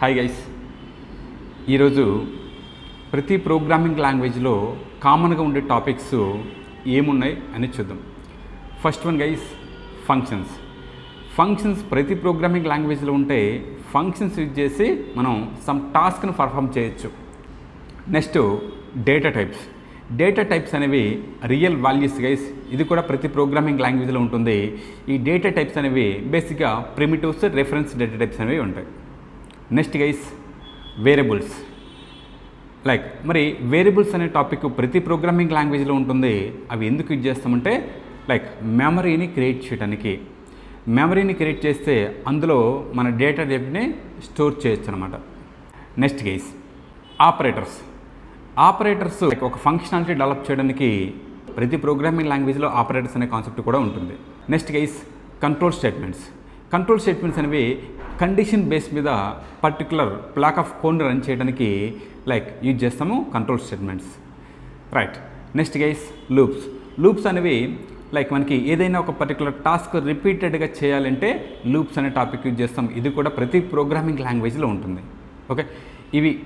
Hi guys, ఈరోజు ప్రతి programming లాంగ్వేజ్లో కామన్గా ఉండే టాపిక్స్ ఏమున్నాయి అని చూద్దాం. First one guy's, functions. Functions ప్రతి ప్రోగ్రామింగ్ లాంగ్వేజ్లో ఉంటే ఫంక్షన్స్ యూజ్ చేసి మనం సమ్ టాస్క్ను పర్ఫామ్ చేయొచ్చు. Next data types. Data types అనేవి రియల్ వాల్యూస్ గైస్. ఇది కూడా ప్రతి ప్రోగ్రామింగ్ లాంగ్వేజ్లో ఉంటుంది. ఈ డేటా టైప్స్ అనేవి బేసిక్గా ప్రిమిటివ్స్, రెఫరెన్స్ డేటా టైప్స్ అనేవి ఉంటాయి. Next guys, variables. మరి వేరియబుల్స్ అనే టాపిక్ ప్రతి ప్రోగ్రామింగ్ లాంగ్వేజ్లో ఉంటుంది. అవి ఎందుకు యూజ్ చేస్తామంటే మెమరీని క్రియేట్ చేయడానికి. మెమరీని క్రియేట్ చేస్తే అందులో మన డేటా టైప్ని స్టోర్ చేయొచ్చు అనమాట. Next guys, operators. ఆపరేటర్స్ ఒక ఫంక్షనాలిటీ డెవలప్ చేయడానికి ప్రతి ప్రోగ్రామింగ్ లాంగ్వేజ్లో ఆపరేటర్స్ అనే కాన్సెప్ట్ కూడా ఉంటుంది. Next guys, control statements. Control statements అనేవి కండిషన్ బేస్ మీద పర్టికులర్ బ్లాక్ ఆఫ్ కోడ్ని రన్ చేయడానికి యూజ్ చేస్తాము control statements. Right. Next guys, loops. Loops అనేవి మనకి ఏదైనా ఒక పర్టికులర్ టాస్క్ రిపీటెడ్గా చేయాలంటే లూప్స్ అనే టాపిక్ యూజ్ చేస్తాం. ఇది కూడా ప్రతి ప్రోగ్రామింగ్ లాంగ్వేజ్లో ఉంటుంది. ఓకే,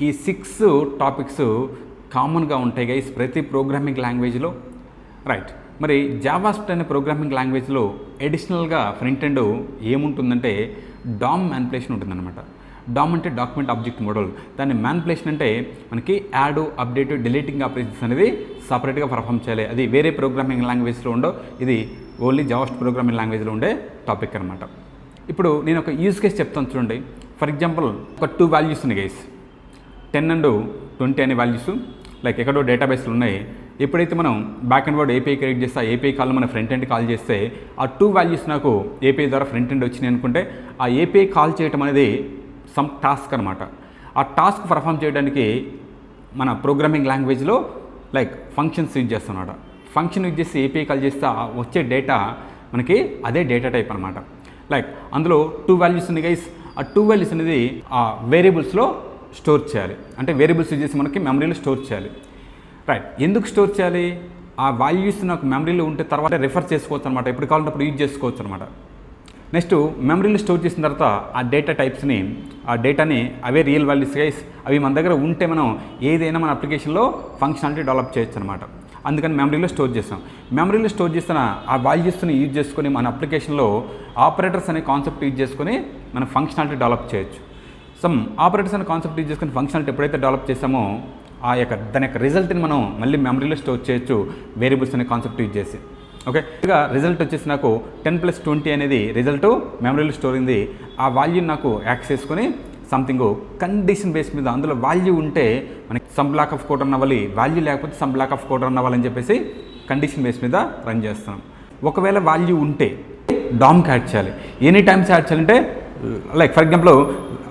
ఈ 6 టాపిక్స్ కామన్గా ఉంటాయి గైస్ ప్రతి ప్రోగ్రామింగ్ లాంగ్వేజ్లో. రైట్. మరి జావాస్క్రిప్ట్ అనే ప్రోగ్రామింగ్ లాంగ్వేజ్లో అడిషనల్గా ఫ్రంట్ ఎండ్ ఏముంటుందంటే డామ్ మ్యానిపులేషన్ ఉంటుందన్నమాట. డామ్ అంటే డాక్యుమెంట్ ఆబ్జెక్ట్ మోడల్. దాన్ని మ్యానిపులేషన్ అంటే మనకి యాడ్, అప్డేట్, డిలీటింగ్ ఆపరేషన్స్ అనేది సపరేట్గా పర్ఫామ్ చేయాలి. అది వేరే ప్రోగ్రామింగ్ లాంగ్వేజ్లో ఉండవు. ఇది ఓన్లీ జావాస్క్రిప్ట్ ప్రోగ్రామింగ్ లాంగ్వేజ్లో ఉండే టాపిక్ అనమాట. ఇప్పుడు నేను ఒక యూజ్ కేస్ చెప్తాను చూడండి. ఫర్ ఎగ్జాంపుల్, ఒక 2 వాల్యూస్ ఉన్నాయి గైస్, 10 and 20 అనే వాల్యూస్ ఎక్కడో డేటాబేస్లు ఉన్నాయి. ఎప్పుడైతే మనం back and word API create చేస్తే ఆ ఏపీఐ కాల్ మన ఫ్రంట్ ఎండ్ కాల్ చేస్తే ఆ 2 వాల్యూస్ నాకు ఏపీఐ ద్వారా ఫ్రంట్ ఎండ్ వచ్చినాయి అనుకుంటే ఆ ఏపీఐ కాల్ చేయడం అనేది సమ్ టాస్క్ అనమాట. ఆ టాస్క్ పర్ఫామ్ చేయడానికి మన ప్రోగ్రామింగ్ లాంగ్వేజ్లో ఫంక్షన్స్ యూజ్ చేస్తాం అనమాట. ఫంక్షన్ యూజ్ చేసి ఏపీఐ కాల్ చేస్తే వచ్చే డేటా మనకి అదే డేటా టైప్ అనమాట. అందులో 2 వాల్యూస్ ఉన్నాయి గైస్. ఆ 2 వాల్యూస్ అనేది ఆ వేరియబుల్స్లో స్టోర్ చేయాలి. అంటే వేరియబుల్స్ యూజ్ చేసి మనకి మెమరీలో స్టోర్ చేయాలి. రైట్. ఎందుకు స్టోర్ చేయాలి? ఆ వాల్యూస్ నాకు మెమరీలో ఉంటే తర్వాత రిఫర్ చేసుకోవచ్చు అనమాట. ఎప్పుడు కావాలంటే యూజ్ చేసుకోవచ్చు అనమాట. నెక్స్ట్ మెమరీలో స్టోర్ చేసిన తర్వాత ఆ డేటా టైప్స్ని, ఆ డేటాని అవే రియల్ వాల్యూస్ గైస్. అవి మన దగ్గర ఉంటే మనం ఏదైనా మన అప్లికేషన్లో ఫంక్షనాలిటీ డెవలప్ చేయొచ్చు అనమాట. అందుకని మెమరీలో స్టోర్ చేస్తాం. మెమరీలో స్టోర్ చేసిన ఆ వాల్యూస్ని యూజ్ చేసుకొని మన అప్లికేషన్లో ఆపరేటర్స్ అనే కాన్సెప్ట్ యూజ్ చేసుకొని మనం ఫంక్షనాలిటీ డెవలప్ చేయొచ్చు. సమ్ ఆపరేటర్స్ అనే కాన్సెప్ట్ యూజ్ చేసుకుని ఫంక్షనాలిటీ ఎప్పుడైతే డెవలప్ చేసామో దాని యొక్క రిజల్ట్ని మనం మళ్ళీ మెమరీలో స్టోర్ చేయొచ్చు వేరియబుల్స్ అనే కాన్సెప్ట్ యూజ్ చేసి. ఓకే, ఇక రిజల్ట్ వచ్చేసి నాకు 10 + 20 అనేది రిజల్ట్ మెమరీలో స్టోర్ అయింది. ఆ వాల్యూని నాకు యాక్సెస్ చేసుకొని సంథింగ్ కండిషన్ బేస్ మీద అందులో వాల్యూ ఉంటే మనకి some block of code run అవ్వాలి, వాల్యూ లేకపోతే some block of code run అవ్వాలని చెప్పేసి కండిషన్ బేస్ మీద రన్ చేస్తాం. ఒకవేళ వాల్యూ ఉంటే డామ్కి యాడ్ చేయాలి. ఎనీ టైమ్స్ యాడ్ చేయాలంటే ఫర్ ఎగ్జాంపుల్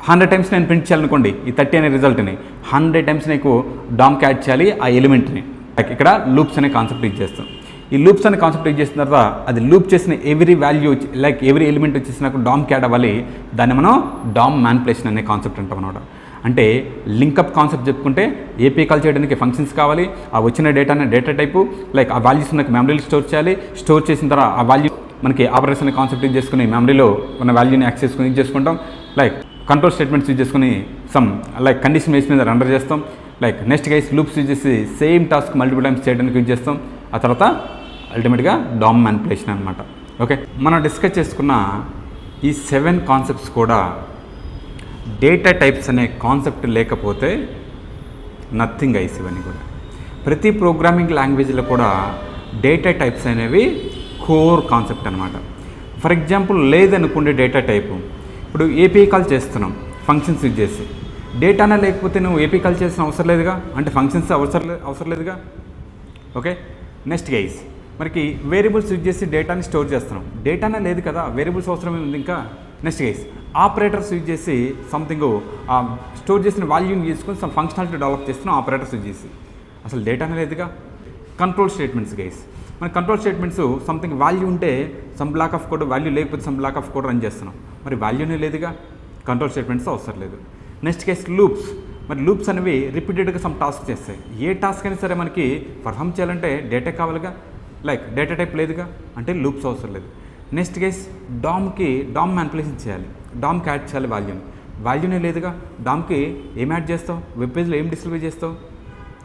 100 times నేను ప్రింట్ చేయాలనుకోండి ఈ 30 అనే రిజల్ట్ని 100 times నీకు డామ్కి యాడ్ చేయాలి ఆ ఎలిమెంట్ని. ఇక్కడ లూప్స్ అనే కాన్సెప్ట్ యూజ్ చేస్తాం. ఈ లూప్స్ అనే కాన్సెప్ట్ యూజ్ చేసిన తర్వాత అది లూప్ చేసిన ఎవ్రీ వాల్యూ ఎవ్రీ ఎలిమెంట్ వచ్చేసి నాకు డామ్కి యాడ్ అవ్వాలి. దాన్ని మనం డామ్ మ్యానిపులేషన్ అనే కాన్సెప్ట్ అంటాం అనమాట. అంటే లింకప్ కాన్సెప్ట్ చెప్పుకుంటే ఏపీఐ కాల్ చేయడానికి ఫంక్షన్స్ కావాలి. ఆ వచ్చిన డేటాని డేటా టైపు ఆ వాల్యూస్ మనకి మెమరీలో స్టోర్ చేయాలి. స్టోర్ చేసిన తర్వాత ఆ వాల్యూ మనకి ఆపరేషన్ అనే కాన్సెప్ట్ యూజ్ చేసుకుని మెమరీలో ఉన్న వాల్యూని యాక్సెస్ చేసుకుని యూజ్ చేసుకుంటాం. కంట్రోల్ స్టేట్మెంట్స్ యూజ్ చేసుకుని సమ్ కండిషన్ బేస్ మీద రండర్ చేస్తాం. నెక్స్ట్ గైస్, లూప్స్ యూజ్ చేసి సేమ్ టాస్క్ మల్టిపుల్ టైమ్స్ చేయడానికి యూజ్ చేస్తాం. ఆ తర్వాత అల్టిమేట్గా డామ్ మ్యానిపులేషన్ అనమాట. ఓకే, మనం డిస్కస్ చేసుకున్న ఈ 7 కాన్సెప్ట్స్ కూడా డేటా టైప్స్ అనే కాన్సెప్ట్ లేకపోతే నథింగ్ గైస్. ఇవన్నీ కూడా ప్రతి ప్రోగ్రామింగ్ లాంగ్వేజ్లో కూడా డేటా టైప్స్ అనేవి కోర్ కాన్సెప్ట్ అనమాట. ఫర్ ఎగ్జాంపుల్ లేదనుకుంటే డేటా టైపు, ఇప్పుడు ఏపీఐ కాల్ చేస్తున్నాం ఫంక్షన్స్ యూజ్ చేసి, డేటానే లేకపోతే నువ్వు ఏపీఐ కాల్ చేసిన అవసరం లేదుగా, అంటే ఫంక్షన్స్ అవసరం లేదుగా. ఓకే, నెక్స్ట్ గైస్, మనకి వేరియబుల్స్ యూజ్ చేసి డేటాని స్టోర్ చేస్తున్నాం, డేటానే లేదు కదా, వేరియబుల్స్ అవసరమే ఉంది ఇంకా. నెక్స్ట్ గైస్, ఆపరేటర్స్ యూజ్ చేసి సంథింగ్ స్టోర్ చేసిన వాల్యూని తీసుకొని సమ్ ఫంక్షనాలిటీ డెవలప్ చేస్తున్నాం ఆపరేటర్స్ యూజ్ చేసి, అసలు డేటానే లేదుగా. కంట్రోల్ స్టేట్మెంట్స్ గైస్, మన కంట్రోల్ స్టేట్మెంట్స్ సంథింగ్ వాల్యూ ఉంటే some block of code, value లేకపోతే some block of code run చేస్తున్నాం, మరి వాల్యూనే లేదుగా, కంట్రోల్ స్టేట్మెంట్స్ అవసరం లేదు. నెక్స్ట్ కేస్ లూప్స్, మరి లూప్స్ అనేవి రిపీటెడ్గా సమ్ టాస్క్ చేస్తాయి. ఏ టాస్క్ అయినా సరే మనకి పర్ఫామ్ చేయాలంటే డేటా కావాలిగా, డేటా టైప్ లేదుగా, అంటే లూప్స్ అవసరం లేదు. నెక్స్ట్ కేస్ డామ్ మ్యానిపులేషన్ చేయాలి, డామ్కి యాడ్ చేయాలి వాల్యూని, వాల్యూనే లేదుగా, దానికి ఏం యాడ్ చేస్తావు, వెబ్ పేజ్లో ఏం డిస్ప్లే చేస్తావు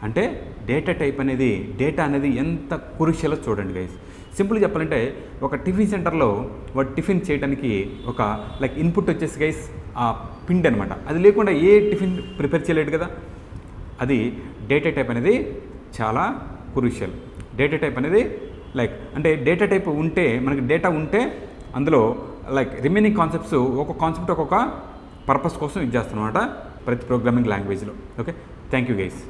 అంటే డేటా అనేది ఎంత క్రూషియలో చూడండి గైస్. సింపుల్గా చెప్పాలంటే ఒక టిఫిన్ సెంటర్లో వాడు టిఫిన్ చేయడానికి ఒక లైక్ ఇన్పుట్ వచ్చేసి గైస్ ఆ పిండి అనమాట. అది లేకుండా ఏ టిఫిన్ ప్రిపేర్ చేయలేడు కదా. అది డేటా టైప్ అనేది చాలా క్రూషియల్. డేటా టైప్ అనేది లైక్ అంటే డేటా టైప్ ఉంటే మనకి డేటా ఉంటే అందులో లైక్ రిమైనింగ్ కాన్సెప్ట్స్ ఒక్కొక్క కాన్సెప్ట్ ఒక్కొక్క పర్పస్ కోసం ఇది చేస్తాం అనమాట ప్రతి ప్రోగ్రామింగ్ లాంగ్వేజ్లో. Okay, thank you guys.